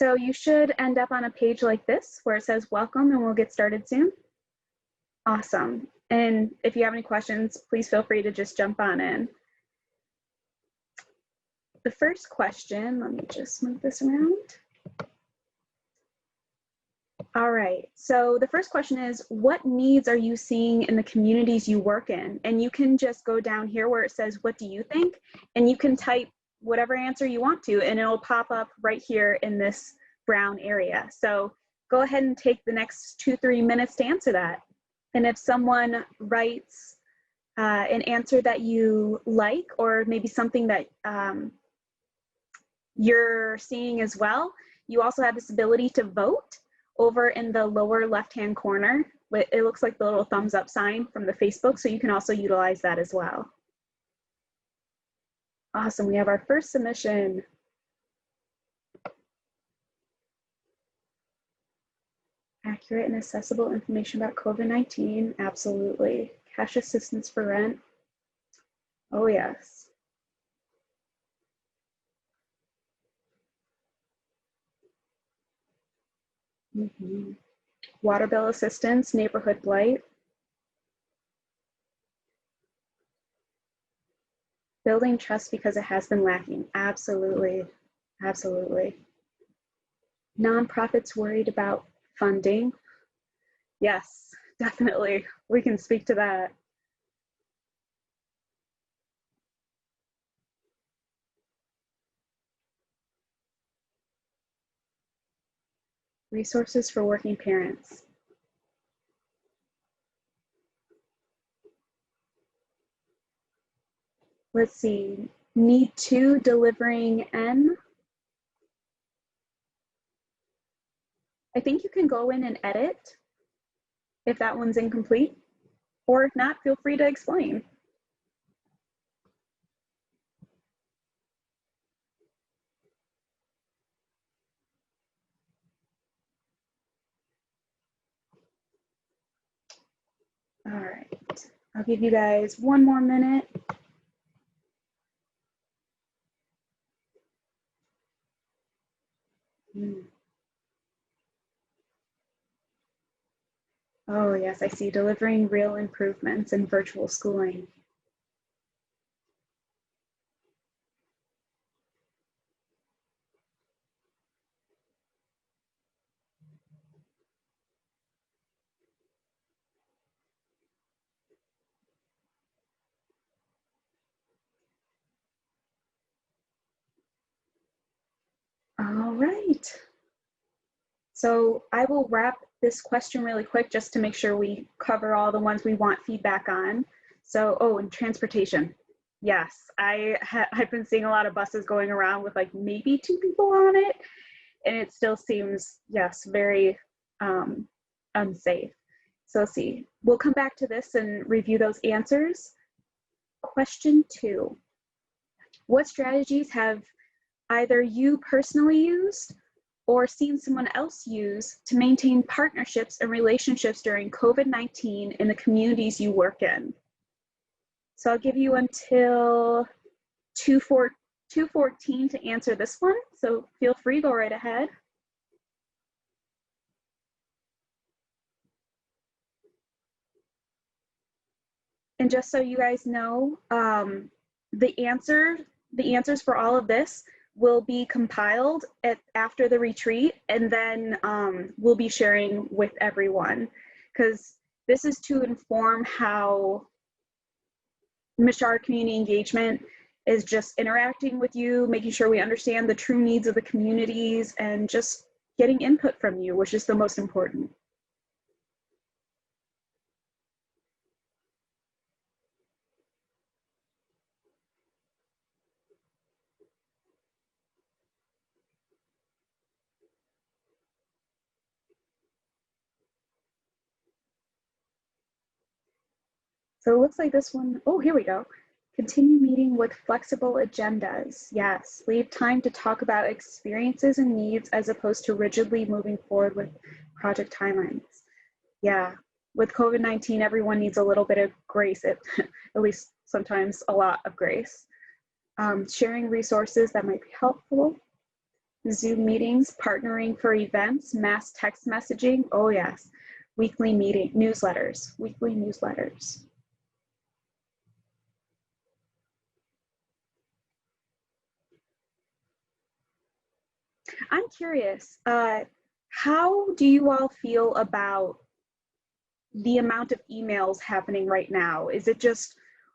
So you should end up on a page like this where it says welcome, and we'll get started soon. Awesome. And if you have any questions, please feel free to just jump on in. The first question, let me just move this around. All right, so the first question is, what needs are you seeing in the communities you work in? And you can just go down here where it says, what do you think? And you can type whatever answer you want to, and it'll pop up right here in this brown area. So go ahead and take the next 2-3 minutes to answer that. And if someone writes an answer that you like, or maybe something that you're seeing as well, you also have this ability to vote over in the lower left-hand corner. It looks like the little thumbs up sign from the Facebook, so you can also utilize that as well. Awesome, we have our first submission. Accurate and accessible information about COVID-19, absolutely. Cash assistance for rent, oh yes. Water bill assistance, neighborhood blight. Building trust because it has been lacking, absolutely, absolutely. Nonprofits worried about funding. Yes, definitely, we can speak to that. Resources for working parents. Let's see, need to delivering N. I think you can go in and edit if that one's incomplete, or if not, feel free to explain. All right, I'll give you guys 1 more minute. Oh yes, I see, delivering real improvements in virtual schooling. All right. So I will wrap this question really quick just to make sure we cover all the ones we want feedback on. So, oh, and transportation. Yes, I've been seeing a lot of buses going around with like maybe 2 people on it, and it still seems, yes, very unsafe. So let's see, we'll come back to this and review those answers. Question 2, what strategies have either you personally used or seen someone else use to maintain partnerships and relationships during COVID-19 in the communities you work in? So I'll give you until 2:14 to answer this one. So feel free, go right ahead. And just so you guys know, the answers for all of this will be compiled after the retreat, and then we'll be sharing with everyone, because this is to inform how Mishawaka Community Engagement is just interacting with you, making sure we understand the true needs of the communities, and just getting input from you, which is the most important. So it looks like this one, oh, here we go. Continue meeting with flexible agendas. Yes, leave time to talk about experiences and needs as opposed to rigidly moving forward with project timelines. Yeah, with COVID-19, everyone needs a little bit of grace, at least sometimes a lot of grace. Sharing resources that might be helpful. Zoom meetings, partnering for events, mass text messaging. Oh yes, weekly meeting, newsletters, weekly newsletters. I'm curious, how do you all feel about the amount of emails happening right now? Is it just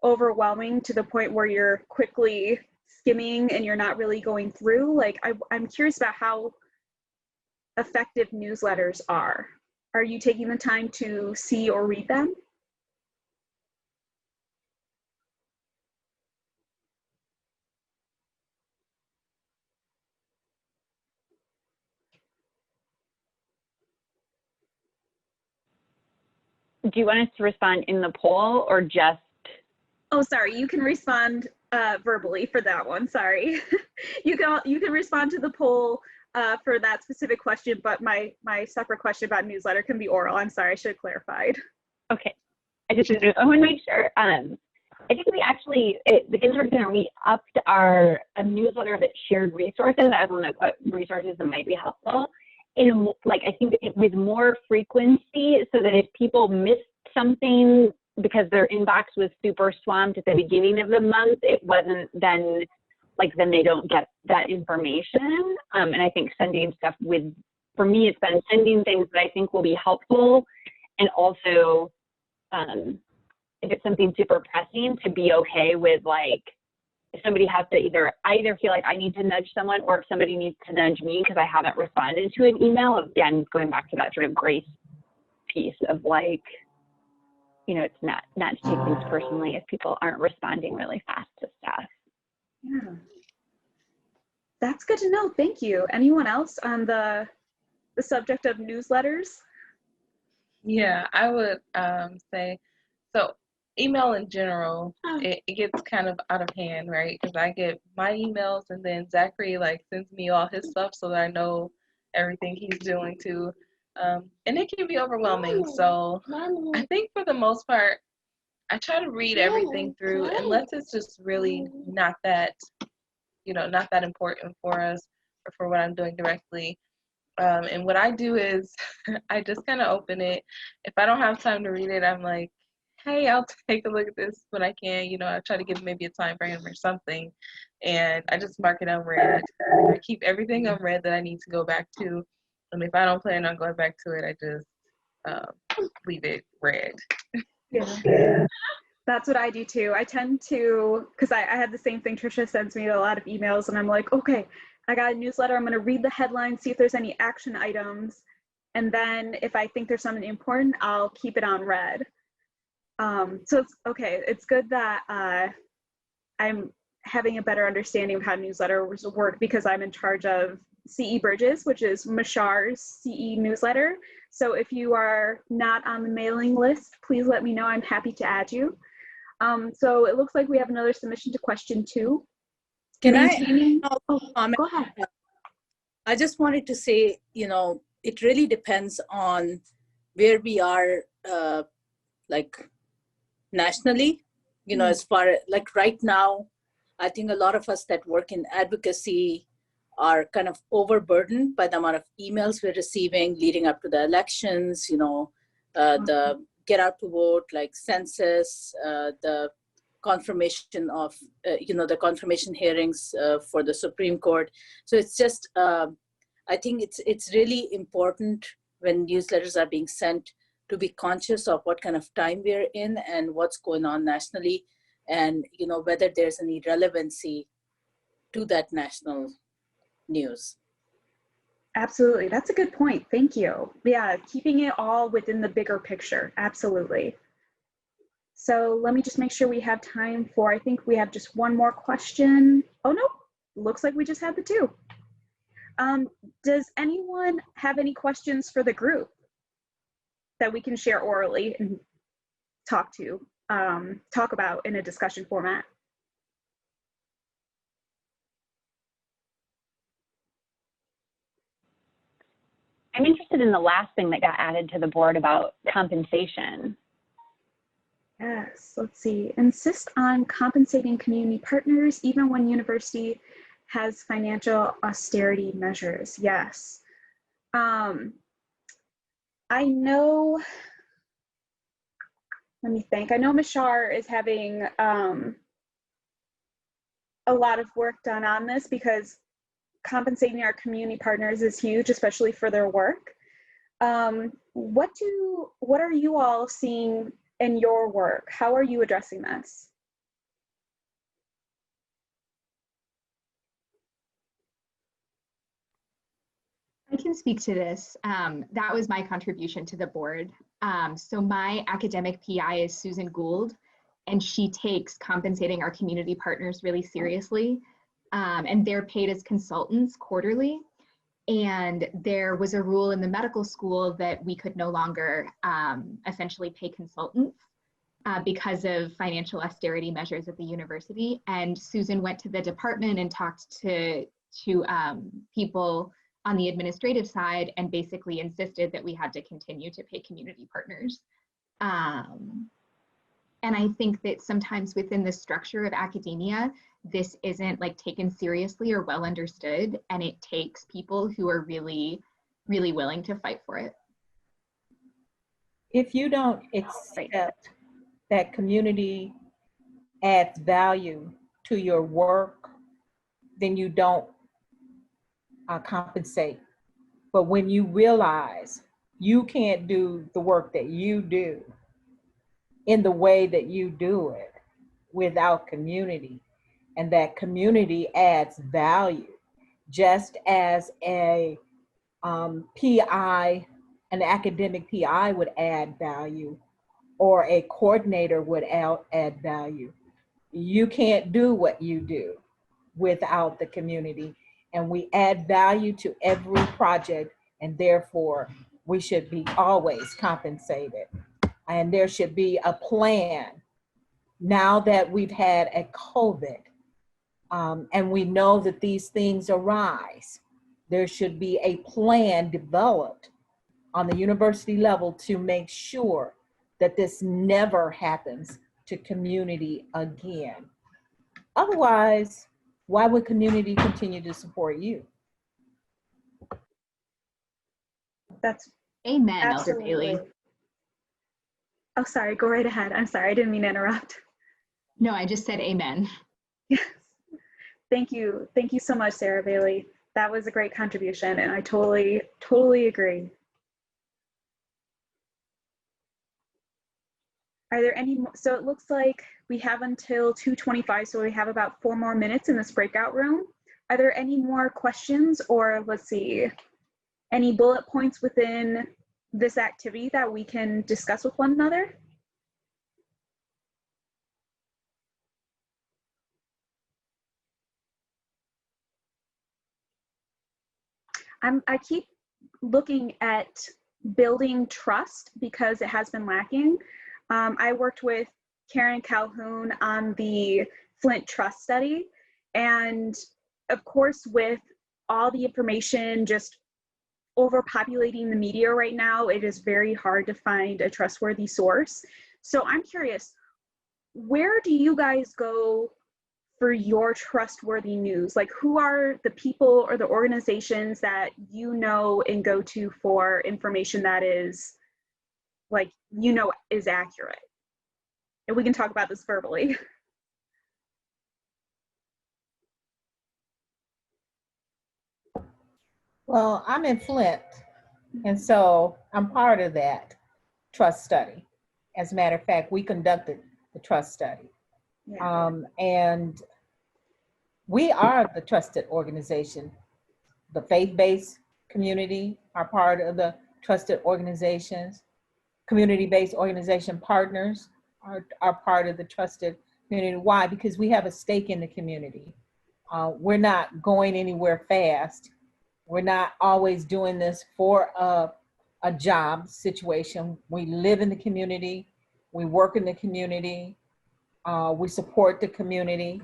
overwhelming to the point where you're quickly skimming and you're not really going through? Like, I'm curious about how effective newsletters are. Are you taking the time to see or read them? Do you want us to respond in the poll or just? Oh, sorry, you can respond verbally for that one, sorry. You can respond to the poll for that specific question, but my separate question about newsletter can be oral. I'm sorry, I should have clarified. Okay, I want to make sure. I think we actually, the Ginsberg Center, we upped our newsletter that shared resources. I don't know what resources that might be helpful. In, like, I think with more frequency, so that if people missed something because their inbox was super swamped at the beginning of the month, it wasn't then, like, then they don't get that information. And I think sending stuff with, for me, it's been sending things that I think will be helpful, and also if it's something super pressing, to be okay with, like, if somebody has to either feel like I need to nudge someone, or if somebody needs to nudge me because I haven't responded to an email, again, going back to that sort of grace piece of, like, you know, it's not to take things personally if people aren't responding really fast to stuff. Yeah, that's good to know. Thank you. Anyone else on the subject of newsletters? Yeah, I would say, so email in general, it gets kind of out of hand, right? Because I get my emails, and then Zachary, like, sends me all his stuff so that I know everything he's doing too. And it can be overwhelming. So I think for the most part, I try to read everything through, unless it's just really not that, not that important for us or for what I'm doing directly. And what I do is I just kind of open it. If I don't have time to read it, I'm like, hey, I'll take a look at this when I can. I try to give maybe a time frame or something, and I just mark it unread. I keep everything unread that I need to go back to, and if I don't plan on going back to it, I just leave it read. Yeah. That's what I do too. I tend to, because I had the same thing. Trisha sends me a lot of emails, and I'm like, okay, I got a newsletter. I'm going to read the headline, see if there's any action items. And then if I think there's something important, I'll keep it on read. So it's okay. It's good that I'm having a better understanding of how newsletters work, because I'm in charge of CE Bridges, which is Mashar's CE newsletter. So if you are not on the mailing list, please let me know. I'm happy to add you. So it looks like we have another submission to question 2. Can Oh, go ahead. I just wanted to say, it really depends on where we are, like, nationally, as far as, like, right now, I think a lot of us that work in advocacy are kind of overburdened by the amount of emails we're receiving leading up to the elections, the get out to vote, like census, the confirmation of, the confirmation hearings for the Supreme Court. So it's just, I think it's really important when newsletters are being sent to be conscious of what kind of time we're in and what's going on nationally, and whether there's any relevancy to that national news. Absolutely. That's a good point. Thank you. Yeah, keeping it all within the bigger picture. Absolutely. So let me just make sure we have time for, I think we have just one more question. Oh, no, looks like we just had the 2. Does anyone have any questions for the group that we can share orally and talk about in a discussion format? I'm interested in the last thing that got added to the board about compensation. Yes, let's see. Insist on compensating community partners even when university has financial austerity measures. Yes. I know, let me think. I know Mishar is having a lot of work done on this because compensating our community partners is huge, especially for their work. What are you all seeing in your work? How are you addressing this? I can speak to this. That was my contribution to the board. So my academic PI is Susan Gould, and she takes compensating our community partners really seriously. And they're paid as consultants quarterly. And there was a rule in the medical school that we could no longer essentially pay consultants because of financial austerity measures at the university. And Susan went to the department and talked to people on the administrative side and basically insisted that we had to continue to pay community partners. And I think that sometimes within the structure of academia, this isn't like taken seriously or well understood, and it takes people who are really, really willing to fight for it. If you don't accept that community adds value to your work, then you don't compensate. But when you realize you can't do the work that you do in the way that you do it without community, and that community adds value, just as a PI, an academic PI would add value, or a coordinator would add value. You can't do what you do without the community. And we add value to every project, and therefore we should be always compensated. And there should be a plan. Now that we've had a COVID, and we know that these things arise, there should be a plan developed on the university level to make sure that this never happens to community again. Otherwise, why would community continue to support you? That's Amen, absolutely. Elder Bailey. Oh, sorry, go right ahead. I'm sorry, I didn't mean to interrupt. No, I just said amen. Yes. Thank you. Thank you so much, Sarah Bailey. That was a great contribution, and I totally agree. Are there any more? So it looks like we have until 2:25, so we have about 4 more minutes in this breakout room. Are there any more questions, or let's see, any bullet points within this activity that we can discuss with one another? I keep looking at building trust because it has been lacking. I worked with Karen Calhoun on the Flint Trust Study, and of course, with all the information just overpopulating the media right now, it is very hard to find a trustworthy source. So I'm curious, where do you guys go for your trustworthy news? Like, who are the people or the organizations that you know and go to for information that is, like, you know, is accurate? And we can talk about this verbally. Well, I'm in Flint, and so I'm part of that trust study. As a matter of fact, we conducted the trust study. Yeah. And we are the trusted organization. The faith-based community are part of the trusted organizations. Community-based organization partners are part of the trusted community. Why? Because we have a stake in the community. We're not going anywhere fast. We're not always doing this for a job situation. We live in the community. We work in the community. We support the community.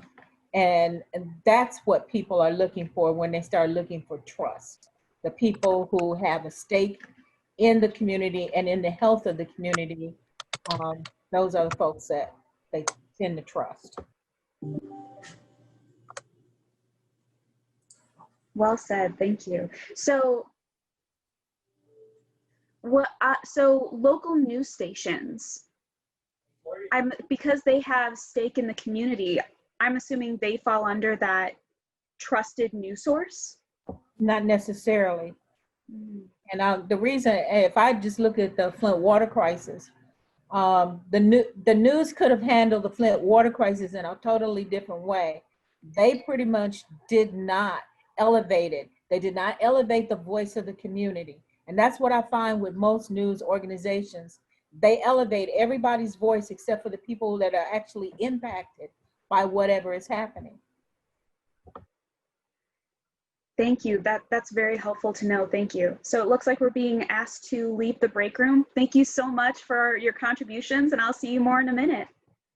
And that's what people are looking for when they start looking for trust. The people who have a stake in the community and in the health of the community, those are the folks that they tend to trust. Well said. Thank you. So so local news stations, because they have stake in the community, I'm assuming they fall under that trusted news source? Not necessarily. And the reason, if I just look at the Flint water crisis, the news could have handled the Flint water crisis in a totally different way. They pretty much did not elevate it. They did not elevate the voice of the community. And that's what I find with most news organizations. They elevate everybody's voice except for the people that are actually impacted by whatever is happening. Thank you. That's very helpful to know. Thank you. So it looks like we're being asked to leave the break room. Thank you so much for your contributions, and I'll see you more in a minute.